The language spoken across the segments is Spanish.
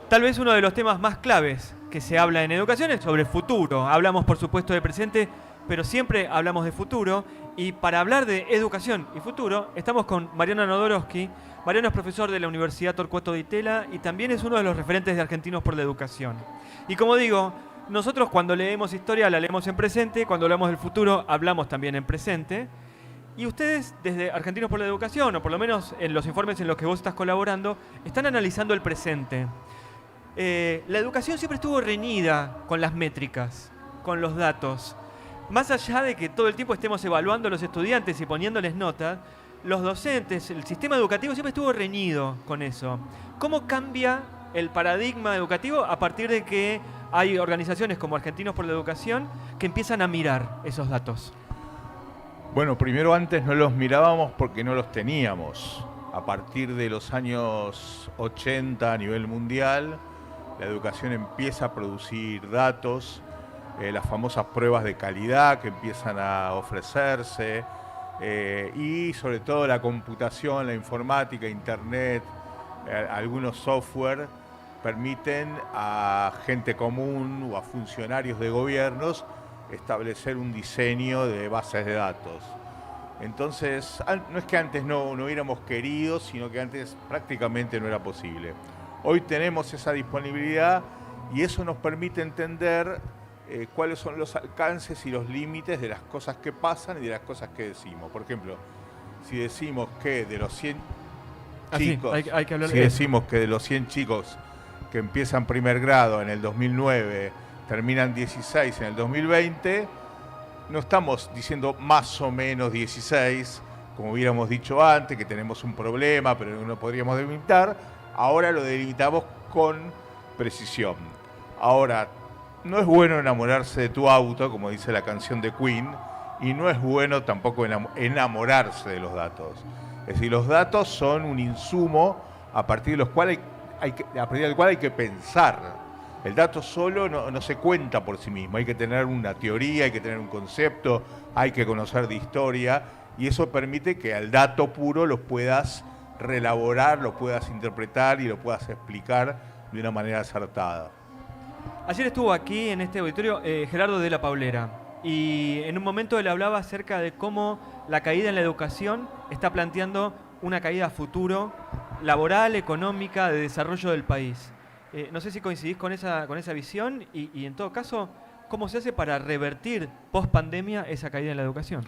Tal vez uno de los temas más claves que se habla en educación es sobre futuro. Hablamos, por supuesto, de presente, pero siempre hablamos de futuro. Y para hablar de educación y futuro, estamos con Mariano Nodorowski. Mariano es profesor de la Universidad Torcuato Di Tella y también es uno de los referentes de Argentinos por la Educación. Y como digo, nosotros cuando leemos historia la leemos en presente, cuando hablamos del futuro hablamos también en presente. Y ustedes, desde Argentinos por la Educación, o por lo menos en los informes en los que vos estás colaborando, están analizando el presente. La educación siempre estuvo reñida con las métricas, con los datos. Más allá de que todo el tiempo estemos evaluando a los estudiantes y poniéndoles notas, los docentes, el sistema educativo siempre estuvo reñido con eso. ¿Cómo cambia el paradigma educativo a partir de que hay organizaciones como Argentinos por la Educación que empiezan a mirar esos datos? Bueno, primero antes no los mirábamos porque no los teníamos. A partir de los años 80 a nivel mundial, la educación empieza a producir datos, las famosas pruebas de calidad que empiezan a ofrecerse, y sobre todo la computación, la informática, internet, algunos software permiten a gente común o a funcionarios de gobiernos establecer un diseño de bases de datos. Entonces, no es que antes no hubiéramos querido, sino que antes prácticamente no era posible. Hoy tenemos esa disponibilidad y eso nos permite entender cuáles son los alcances y los límites de las cosas que pasan y de las cosas que decimos. Por ejemplo, si decimos que de los 100 chicos, hay que hablar si decimos que de los 100 chicos que empiezan primer grado en el 2009 terminan 16 en el 2020, no estamos diciendo más o menos 16, como hubiéramos dicho antes, que tenemos un problema, pero no lo podríamos delimitar. Ahora lo delimitamos con precisión. Ahora, no es bueno enamorarse de tu auto, como dice la canción de Queen, y no es bueno tampoco enamorarse de los datos. Es decir, los datos son un insumo a partir de los cuales a partir del cual hay que pensar. El dato solo no se cuenta por sí mismo, hay que tener una teoría, hay que tener un concepto, hay que conocer de historia, y eso permite que al dato puro lo puedas reelaborar, lo puedas interpretar y lo puedas explicar de una manera acertada. Ayer estuvo aquí en este auditorio Gerardo de la Paulera y en un momento él hablaba acerca de cómo la caída en la educación está planteando una caída a futuro laboral, económica, de desarrollo del país. No sé si coincidís con esa visión y en todo caso, ¿cómo se hace para revertir post pandemia esa caída en la educación?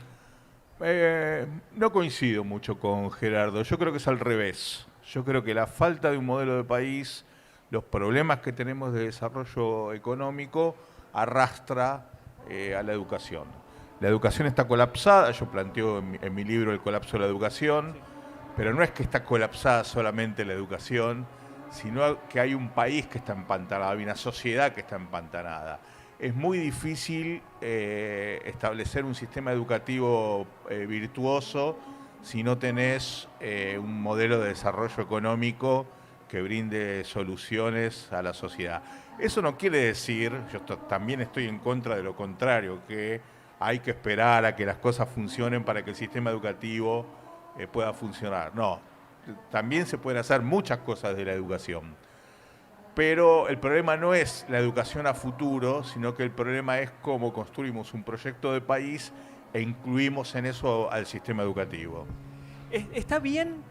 No coincido mucho con Gerardo, yo creo que es al revés. Yo creo que la falta de un modelo de país, los problemas que tenemos de desarrollo económico, arrastra a la educación. La educación está colapsada, yo planteo en mi libro El colapso de la educación, pero no es que está colapsada solamente la educación, sino que hay un país que está empantanado, hay una sociedad que está empantanada. Es muy difícil establecer un sistema educativo virtuoso si no tenés un modelo de desarrollo económico que brinde soluciones a la sociedad. Eso no quiere decir, yo también estoy en contra de lo contrario, que hay que esperar a que las cosas funcionen para que el sistema educativo pueda funcionar. No, también se pueden hacer muchas cosas de la educación. Pero el problema no es la educación a futuro, sino que el problema es cómo construimos un proyecto de país e incluimos en eso al sistema educativo. ¿Está bien?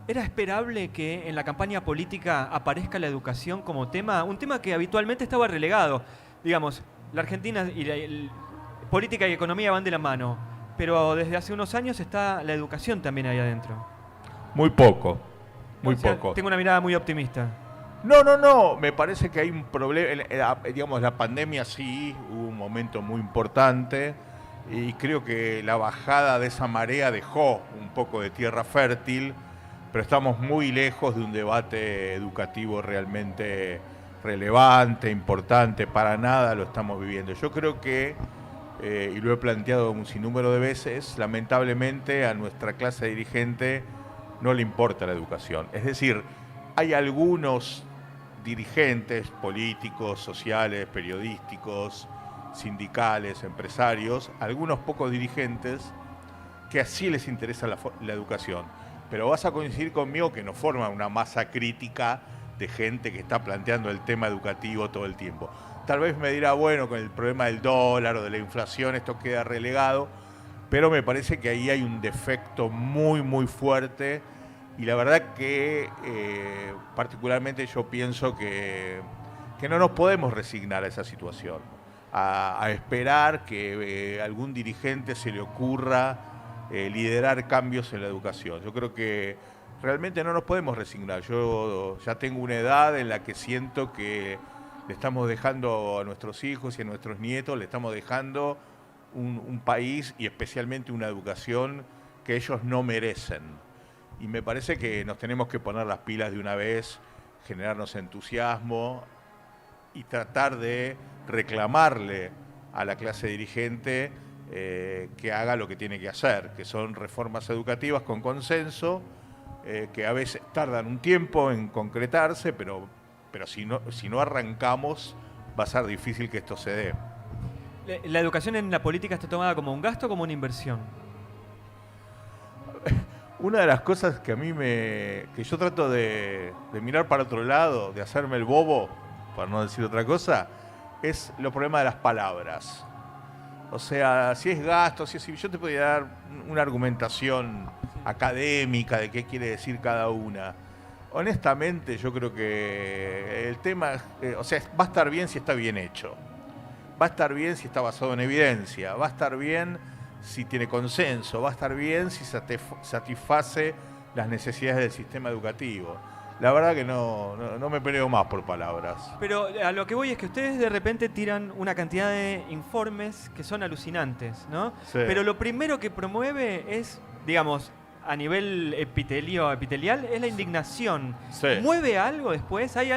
¿Era esperable que en la campaña política aparezca la educación como tema? Un tema que habitualmente estaba relegado. Digamos, la Argentina y política y economía van de la mano, pero desde hace unos años está la educación también ahí adentro. Muy poco, muy O sea, poco. Tengo una mirada muy optimista. No, me parece que hay un problema, digamos, la pandemia sí, hubo un momento muy importante y creo que la bajada de esa marea dejó un poco de tierra fértil, pero estamos muy lejos de un debate educativo realmente relevante, importante, para nada lo estamos viviendo. Yo creo que, y lo he planteado un sinnúmero de veces, lamentablemente a nuestra clase dirigente no le importa la educación. Es decir, hay algunos dirigentes políticos, sociales, periodísticos, sindicales, empresarios, algunos pocos dirigentes que así les interesa la educación. Pero vas a coincidir conmigo que no forman una masa crítica de gente que está planteando el tema educativo todo el tiempo. Tal vez me dirá, bueno, con el problema del dólar o de la inflación esto queda relegado, pero me parece que ahí hay un defecto muy, muy fuerte y la verdad que particularmente yo pienso que no nos podemos resignar a esa situación, a esperar que algún dirigente se le ocurra liderar cambios en la educación. Yo creo que realmente no nos podemos resignar. Yo ya tengo una edad en la que siento que le estamos dejando a nuestros hijos y a nuestros nietos, le estamos dejando un país y especialmente una educación que ellos no merecen. Y me parece que nos tenemos que poner las pilas de una vez, generarnos entusiasmo y tratar de reclamarle a la clase dirigente que haga lo que tiene que hacer, que son reformas educativas con consenso, que a veces tardan un tiempo en concretarse, pero si no arrancamos va a ser difícil que esto se dé. ¿La educación en la política está tomada como un gasto o como una inversión? Una de las cosas que a mí que yo trato de mirar para otro lado, de hacerme el bobo, para no decir otra cosa, es los problemas de las palabras. O sea, si es gasto, si yo te podría dar una argumentación académica de qué quiere decir cada una. Honestamente, yo creo que el tema, o sea, va a estar bien si está bien hecho. Va a estar bien si está basado en evidencia. Va a estar bien si tiene consenso. Va a estar bien si satisface las necesidades del sistema educativo. La verdad que no me peleo más por palabras. Pero a lo que voy es que ustedes de repente tiran una cantidad de informes que son alucinantes, ¿no? Sí. Pero lo primero que promueve es, digamos, a nivel epitelial, es la indignación. Sí. ¿Mueve algo después? ¿Hay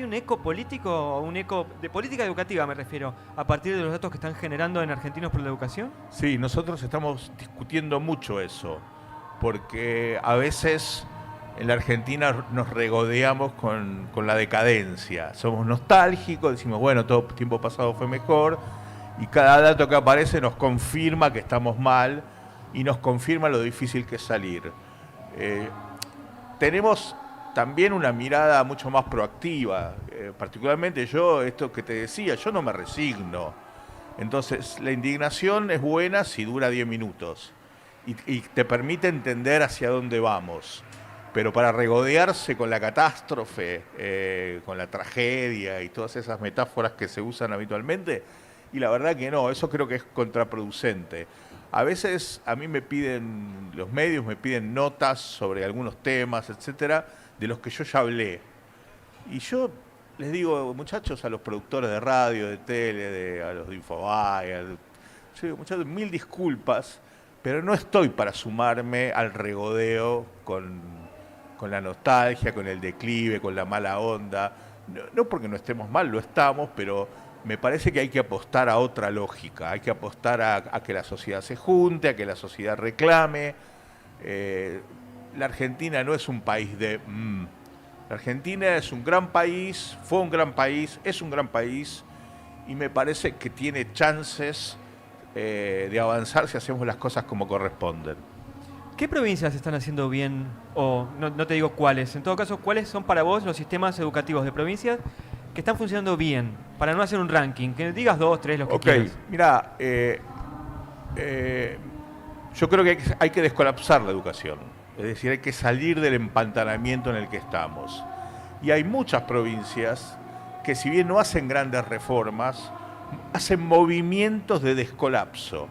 un eco político, un eco de política educativa, me refiero, a partir de los datos que están generando en Argentinos por la Educación? Sí, nosotros estamos discutiendo mucho eso, porque a veces en la Argentina nos regodeamos con la decadencia. Somos nostálgicos, decimos, bueno, todo tiempo pasado fue mejor, y cada dato que aparece nos confirma que estamos mal y nos confirma lo difícil que es salir. Tenemos también una mirada mucho más proactiva, particularmente yo, esto que te decía, yo no me resigno. Entonces, la indignación es buena si dura 10 minutos y te permite entender hacia dónde vamos. Pero para regodearse con la catástrofe, con la tragedia y todas esas metáforas que se usan habitualmente, y la verdad que no, eso creo que es contraproducente. A veces a mí los medios me piden notas sobre algunos temas, etcétera, de los que yo ya hablé. Y yo les digo, muchachos, a los productores de radio, de tele, a los de Infobae, yo digo, muchachos, 1000 disculpas, pero no estoy para sumarme al regodeo con la nostalgia, con el declive, con la mala onda. No porque no estemos mal, lo estamos, pero me parece que hay que apostar a otra lógica, hay que apostar a que la sociedad se junte, a que la sociedad reclame. La Argentina no es un país de... La Argentina es un gran país, fue un gran país, es un gran país, y me parece que tiene chances de avanzar si hacemos las cosas como corresponden. ¿Qué provincias están haciendo bien? O no te digo cuáles, en todo caso, ¿cuáles son para vos los sistemas educativos de provincias que están funcionando bien? Para no hacer un ranking, que digas 2, 3, los que quieras. Mira, yo creo que hay que descolapsar la educación. Es decir, hay que salir del empantanamiento en el que estamos. Y hay muchas provincias que, si bien no hacen grandes reformas, hacen movimientos de descolapso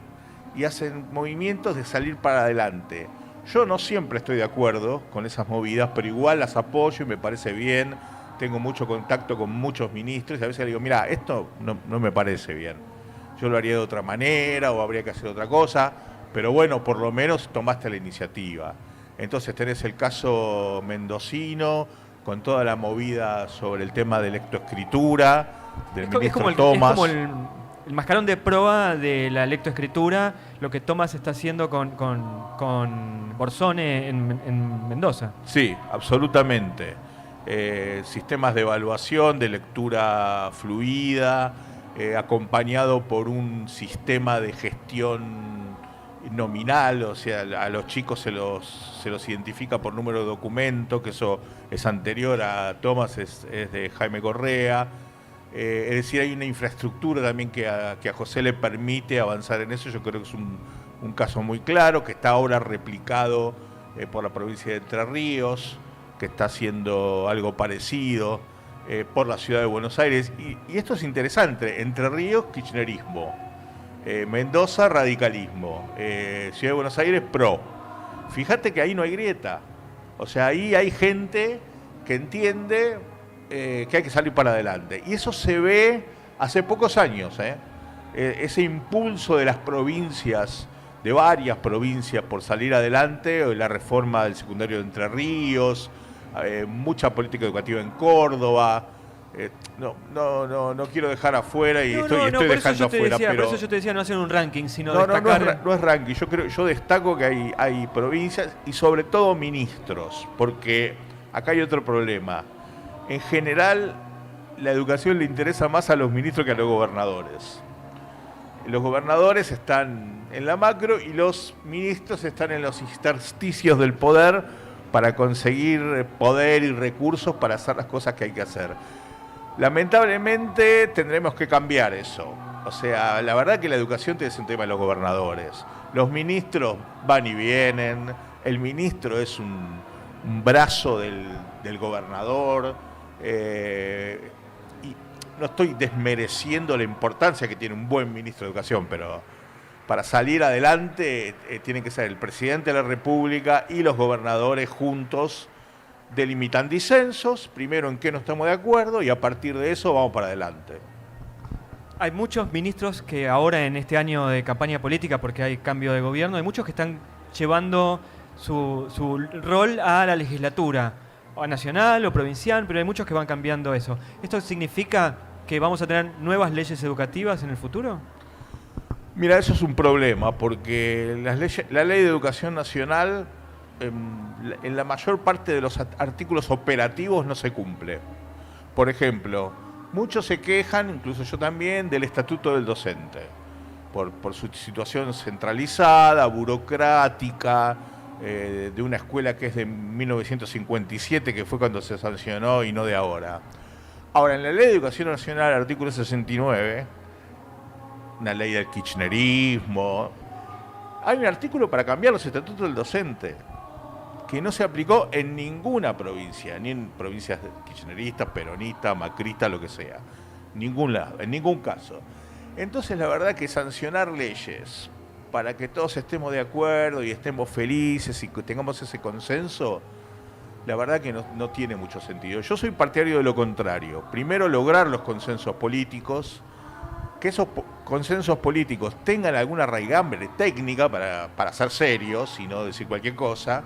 y hacen movimientos de salir para adelante. Yo no siempre estoy de acuerdo con esas movidas, pero igual las apoyo y me parece bien. Tengo mucho contacto con muchos ministros y a veces le digo, mira, esto no me parece bien. Yo lo haría de otra manera o habría que hacer otra cosa, pero bueno, por lo menos tomaste la iniciativa. Entonces tenés el caso mendocino, con toda la movida sobre el tema de lectoescritura, del ministro Thomas. Es como el mascarón de proa de la lectoescritura, lo que Thomas está haciendo con Borsone en Mendoza. Sí, absolutamente. Sistemas de evaluación, de lectura fluida, acompañado por un sistema de gestión nominal, o sea, a los chicos se los identifica por número de documento, que eso es anterior a Tomás, es de Jaime Correa. Es decir, hay una infraestructura también que a José le permite avanzar en eso. Yo creo que es un caso muy claro, que está ahora replicado por la provincia de Entre Ríos, que está haciendo algo parecido por la ciudad de Buenos Aires. Y esto es interesante: Entre Ríos, kirchnerismo; Mendoza, radicalismo; Ciudad de Buenos Aires, PRO. Fíjate que ahí no hay grieta. O sea, ahí hay gente que entiende que hay que salir para adelante. Y eso se ve hace pocos años. Ese impulso de las provincias, de varias provincias, por salir adelante, la reforma del secundario de Entre Ríos, mucha política educativa en Córdoba. No quiero dejar afuera y estoy dejando afuera. Decía, pero por eso yo te decía no hacer un ranking, sino no destacar. no es ranking. Yo destaco que hay provincias y sobre todo ministros, porque acá hay otro problema. En general, la educación le interesa más a los ministros que a los gobernadores. Los gobernadores están en la macro y los ministros están en los intersticios del poder para conseguir poder y recursos para hacer las cosas que hay que hacer. Lamentablemente tendremos que cambiar eso. O sea, la verdad que la educación tiene que ser un tema de los gobernadores. Los ministros van y vienen. El ministro es un brazo del gobernador. Y no estoy desmereciendo la importancia que tiene un buen ministro de educación, pero para salir adelante tiene que ser el presidente de la República y los gobernadores juntos, delimitan disensos, primero en qué no estamos de acuerdo, y a partir de eso vamos para adelante. Hay muchos ministros que ahora en este año de campaña política, porque hay cambio de gobierno, hay muchos que están llevando su rol a la legislatura, o nacional o provincial, pero hay muchos que van cambiando eso. ¿Esto significa que vamos a tener nuevas leyes educativas en el futuro? Mira, eso es un problema, porque la ley de educación nacional, en la mayor parte de los artículos operativos no se cumple. Por ejemplo, muchos se quejan, incluso yo también, del estatuto del docente, por su situación centralizada, burocrática, de una escuela que es de 1957, que fue cuando se sancionó y no de ahora. Ahora, en la Ley de Educación Nacional, artículo 69, una ley del kirchnerismo, hay un artículo para cambiar los estatutos del docente, que no se aplicó en ninguna provincia, ni en provincias kirchneristas, peronistas, macristas, lo que sea. En ningún caso. Entonces, la verdad que sancionar leyes para que todos estemos de acuerdo y estemos felices y que tengamos ese consenso, la verdad que no tiene mucho sentido. Yo soy partidario de lo contrario. Primero, lograr los consensos políticos, que esos consensos políticos tengan alguna raigambre técnica para ser serios y no decir cualquier cosa,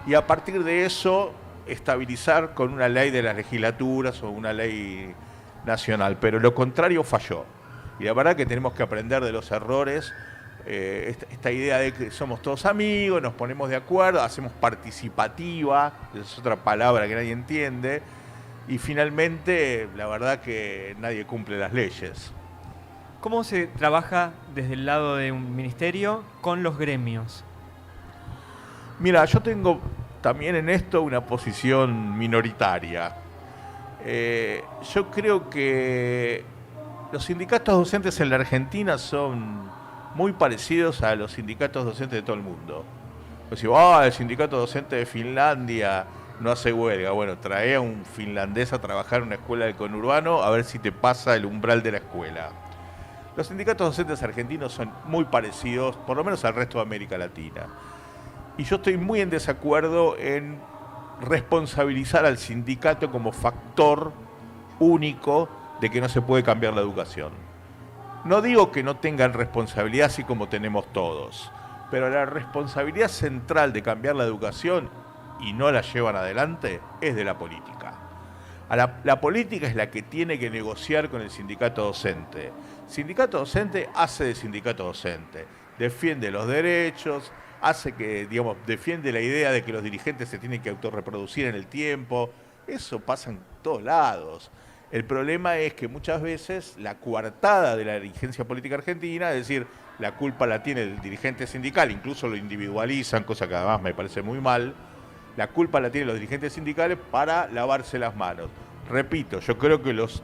y a partir de eso estabilizar con una ley de las legislaturas o una ley nacional. Pero lo contrario falló. Y la verdad que tenemos que aprender de los errores. Esta idea de que somos todos amigos, nos ponemos de acuerdo, hacemos participativa, es otra palabra que nadie entiende, y finalmente la verdad que nadie cumple las leyes. ¿Cómo se trabaja desde el lado de un ministerio con los gremios? Mira, yo tengo también en esto una posición minoritaria. Yo creo que los sindicatos docentes en la Argentina son muy parecidos a los sindicatos docentes de todo el mundo. Pues si el sindicato docente de Finlandia no hace huelga, bueno, trae a un finlandés a trabajar en una escuela del conurbano a ver si te pasa el umbral de la escuela. Los sindicatos docentes argentinos son muy parecidos, por lo menos al resto de América Latina. Y yo estoy muy en desacuerdo en responsabilizar al sindicato como factor único de que no se puede cambiar la educación. No digo que no tengan responsabilidad así como tenemos todos, pero la responsabilidad central de cambiar la educación y no la llevan adelante es de la política. La política es la que tiene que negociar con el sindicato docente. El sindicato docente hace de sindicato docente, defiende los derechos, defiende la idea de que los dirigentes se tienen que autorreproducir en el tiempo. Eso pasa en todos lados. El problema es que muchas veces la coartada de la dirigencia política argentina es decir, la culpa la tiene el dirigente sindical, incluso lo individualizan, cosa que además me parece muy mal. La culpa la tienen los dirigentes sindicales para lavarse las manos. Repito, yo creo que los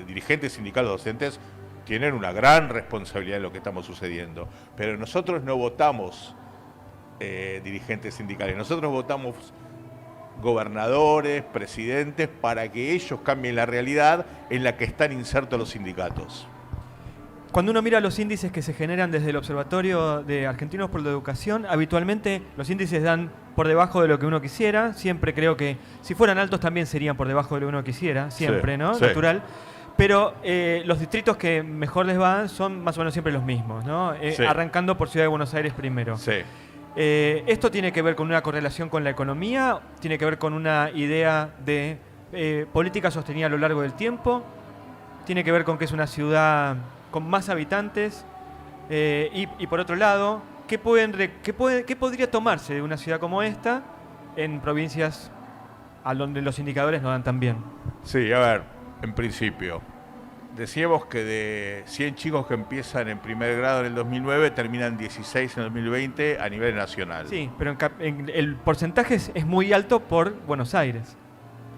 dirigentes sindicales docentes tienen una gran responsabilidad en lo que estamos sucediendo, pero nosotros no votamos dirigentes sindicales, nosotros votamos gobernadores, presidentes, para que ellos cambien la realidad en la que están insertos los sindicatos. Cuando uno mira los índices que se generan desde el Observatorio de Argentinos por la Educación, habitualmente los índices dan por debajo de lo que uno quisiera. Siempre creo que si fueran altos también serían por debajo de lo que uno quisiera, siempre, sí, ¿no? Sí. Natural. Pero los distritos que mejor les van son más o menos siempre los mismos, ¿no? Sí. Arrancando por Ciudad de Buenos Aires primero. Sí. ¿Esto tiene que ver con una correlación con la economía? ¿Tiene que ver con una idea de política sostenida a lo largo del tiempo? ¿Tiene que ver con que es una ciudad con más habitantes? Y por otro lado, ¿qué podría tomarse de una ciudad como esta en provincias a donde los indicadores no dan tan bien? Sí, a ver, en principio, decíamos que de 100 chicos que empiezan en primer grado en el 2009, terminan 16 en el 2020 a nivel nacional. Sí, pero el porcentaje es muy alto por Buenos Aires.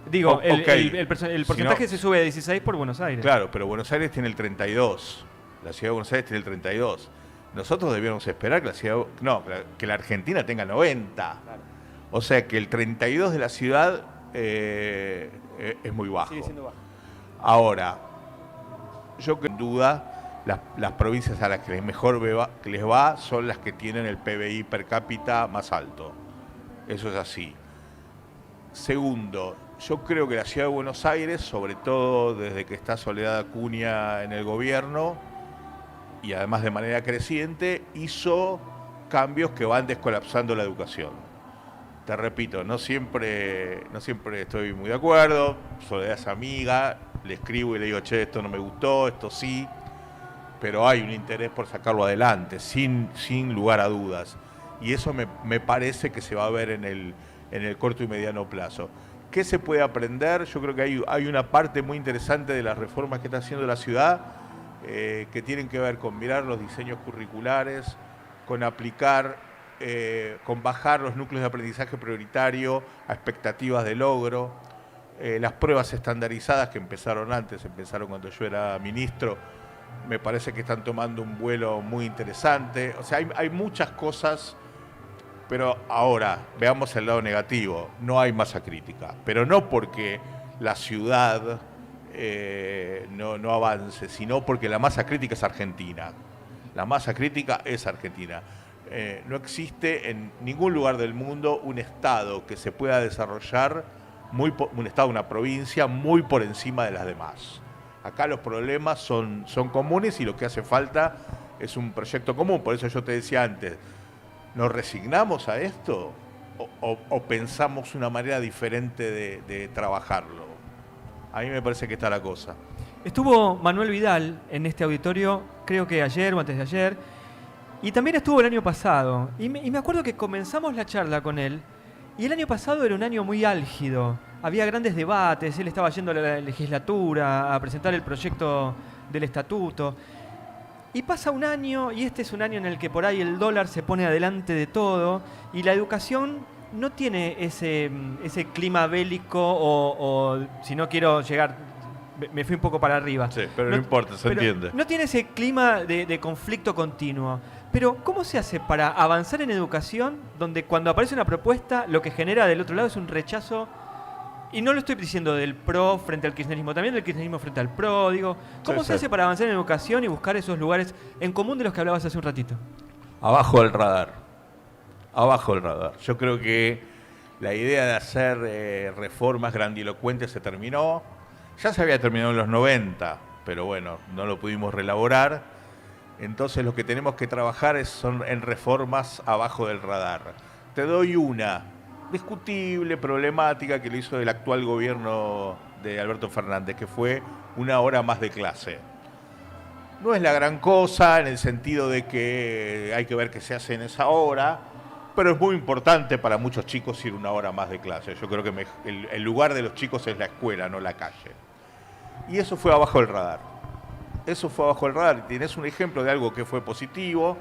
Digo, Okay. el porcentaje se sube de 16 por Buenos Aires. Claro, pero Buenos Aires tiene el 32. La ciudad de Buenos Aires tiene el 32. Nosotros debíamos esperar que la Argentina tenga 90. Claro. O sea que el 32 de la ciudad es muy bajo. Sigue siendo bajo. Ahora, yo creo que en duda las provincias a las que les va son las que tienen el PBI per cápita más alto. Eso es así. Segundo, yo creo que la ciudad de Buenos Aires, sobre todo desde que está Soledad Acuña en el gobierno, y además de manera creciente, hizo cambios que van descolapsando la educación. Te repito, no siempre estoy muy de acuerdo, Soledad es amiga, le escribo y le digo, che, esto no me gustó, esto sí, pero hay un interés por sacarlo adelante, sin lugar a dudas. Y eso me parece que se va a ver en el corto y mediano plazo. ¿Qué se puede aprender? Yo creo que hay una parte muy interesante de las reformas que está haciendo la ciudad que tienen que ver con mirar los diseños curriculares, con aplicar, con bajar los núcleos de aprendizaje prioritario a expectativas de logro. Las pruebas estandarizadas que empezaron cuando yo era ministro, me parece que están tomando un vuelo muy interesante. O sea, hay muchas cosas. Pero ahora, veamos el lado negativo, no hay masa crítica, pero no porque la ciudad no avance, sino porque la masa crítica es argentina. La masa crítica es argentina. No existe en ningún lugar del mundo un estado que se pueda desarrollar, un estado, una provincia, muy por encima de las demás. Acá los problemas son comunes y lo que hace falta es un proyecto común. Por eso yo te decía antes, ¿nos resignamos a esto o pensamos una manera diferente de trabajarlo? A mí me parece que está la cosa. Estuvo Manuel Vidal en este auditorio, creo que ayer o antes de ayer, y también estuvo el año pasado. Y me acuerdo que comenzamos la charla con él, y el año pasado era un año muy álgido. Había grandes debates, él estaba yendo a la legislatura a presentar el proyecto del estatuto. Y pasa un año, y este es un año en el que por ahí el dólar se pone adelante de todo, y la educación no tiene ese clima bélico o si no quiero llegar, me fui un poco para arriba. Sí, pero no importa, se entiende. No tiene ese clima de conflicto continuo. Pero ¿cómo se hace para avanzar en educación donde cuando aparece una propuesta lo que genera del otro lado es un rechazo? Y no lo estoy diciendo del PRO frente al kirchnerismo, también del kirchnerismo frente al PRO. Digo, ¿cómo se hace para avanzar en educación y buscar esos lugares en común de los que hablabas hace un ratito? Abajo del radar. Abajo del radar. Yo creo que la idea de hacer reformas grandilocuentes se terminó. Ya se había terminado en los 90, pero bueno, no lo pudimos reelaborar. Entonces lo que tenemos que trabajar son en reformas abajo del radar. Te doy una discutible, problemática que le hizo el actual gobierno de Alberto Fernández, que fue una hora más de clase. No es la gran cosa en el sentido de que hay que ver qué se hace en esa hora, pero es muy importante para muchos chicos ir una hora más de clase. Yo creo que el lugar de los chicos es la escuela, no la calle. Y eso fue abajo del radar. eso fue abajo el radar. Tienes un ejemplo de algo que fue positivo,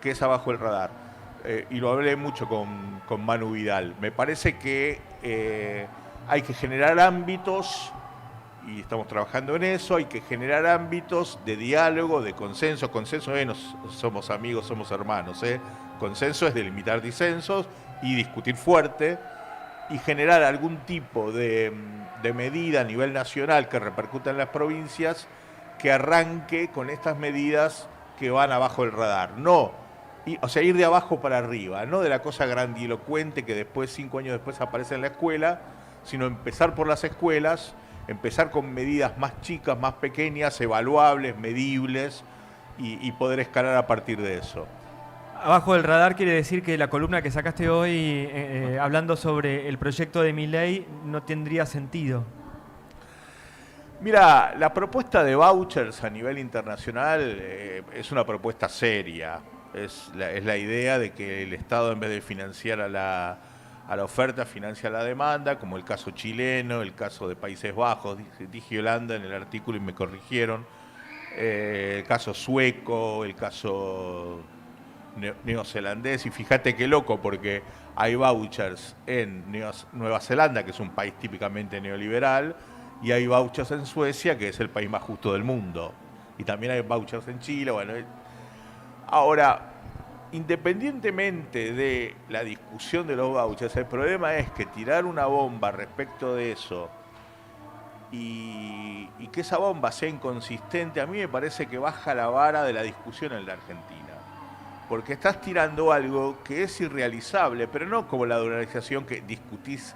que es abajo el radar. Y lo hablé mucho con Manu Vidal. Me parece que hay que generar ámbitos, y estamos trabajando en eso, hay que generar ámbitos de diálogo, de consenso. Consenso no somos amigos, somos hermanos. Consenso es delimitar disensos y discutir fuerte y generar algún tipo de medida a nivel nacional que repercuta en las provincias, que arranque con estas medidas que van abajo del radar. O sea, ir de abajo para arriba, no de la cosa grandilocuente que después, 5 años después, aparece en la escuela, sino empezar por las escuelas, empezar con medidas más chicas, más pequeñas, evaluables, medibles, y poder escalar a partir de eso. Abajo del radar quiere decir que la columna que sacaste hoy hablando sobre el proyecto de Milei no tendría sentido. Mira, la propuesta de vouchers a nivel internacional es una propuesta seria. Es la idea de que el Estado, en vez de financiar a la oferta, financia la demanda, como el caso chileno, el caso de Países Bajos, dije Holanda en el artículo y me corrigieron, el caso sueco, el caso neozelandés, y fíjate qué loco, porque hay vouchers en Nueva Zelanda, que es un país típicamente neoliberal, y hay vouchers en Suecia, que es el país más justo del mundo, y también hay vouchers en Chile. Bueno, ahora, independientemente de la discusión de los vouchers, el problema es que tirar una bomba respecto de eso y que esa bomba sea inconsistente, a mí me parece que baja la vara de la discusión en la Argentina. Porque estás tirando algo que es irrealizable, pero no como la dolarización, que discutís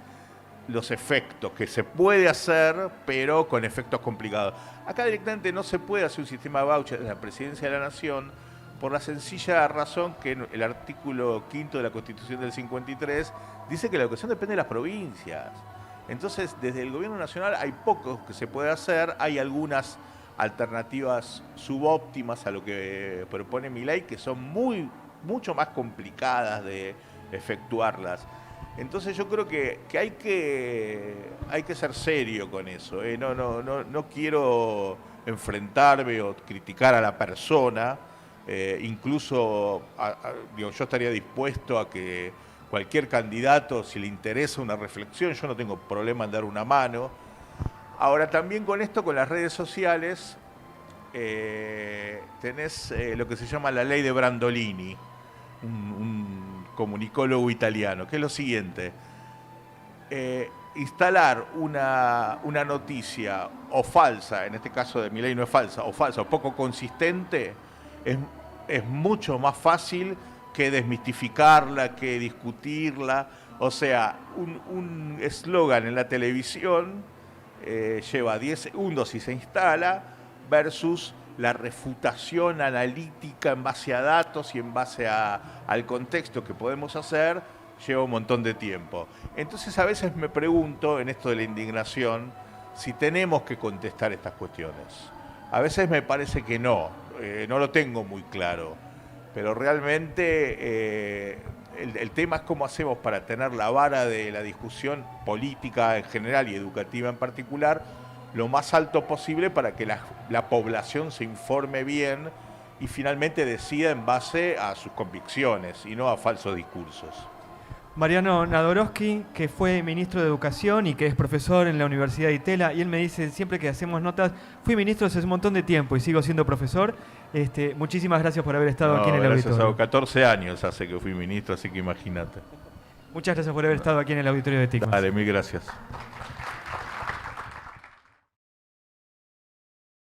los efectos, que se puede hacer, pero con efectos complicados. Acá directamente no se puede hacer un sistema de vouchers en la Presidencia de la Nación, por la sencilla razón que el artículo 5 de la Constitución del 53 dice que la educación depende de las provincias. Entonces, desde el gobierno nacional hay poco que se puede hacer, hay algunas alternativas subóptimas a lo que propone Milei, que son mucho más complicadas de efectuarlas. Entonces yo creo que hay que ser serio con eso. No quiero enfrentarme o criticar a la persona. Incluso yo estaría dispuesto a que cualquier candidato, si le interesa una reflexión, yo no tengo problema en dar una mano. Ahora también con esto, con las redes sociales, tenés lo que se llama la ley de Brandolini, un comunicólogo italiano, que es lo siguiente: instalar una noticia o falsa, en este caso de Milei no es falsa, o poco consistente, es mucho más fácil que desmistificarla, que discutirla. O sea, un eslogan en la televisión lleva 10 segundos y se instala, versus la refutación analítica en base a datos y en base al contexto que podemos hacer, lleva un montón de tiempo. Entonces a veces me pregunto, en esto de la indignación, si tenemos que contestar estas cuestiones. A veces me parece que no lo tengo muy claro, pero realmente el tema es cómo hacemos para tener la vara de la discusión política en general y educativa en particular lo más alto posible, para que la población se informe bien y finalmente decida en base a sus convicciones y no a falsos discursos. Mariano Nadorowski, que fue ministro de Educación y que es profesor en la Universidad de Itela, y él me dice siempre que hacemos notas, fui ministro hace un montón de tiempo y sigo siendo profesor. Muchísimas gracias por haber estado aquí en el auditorio. 14 años hace que fui ministro, así que imagínate. Muchas gracias por haber estado aquí en el auditorio de TIC. Dale, mil gracias.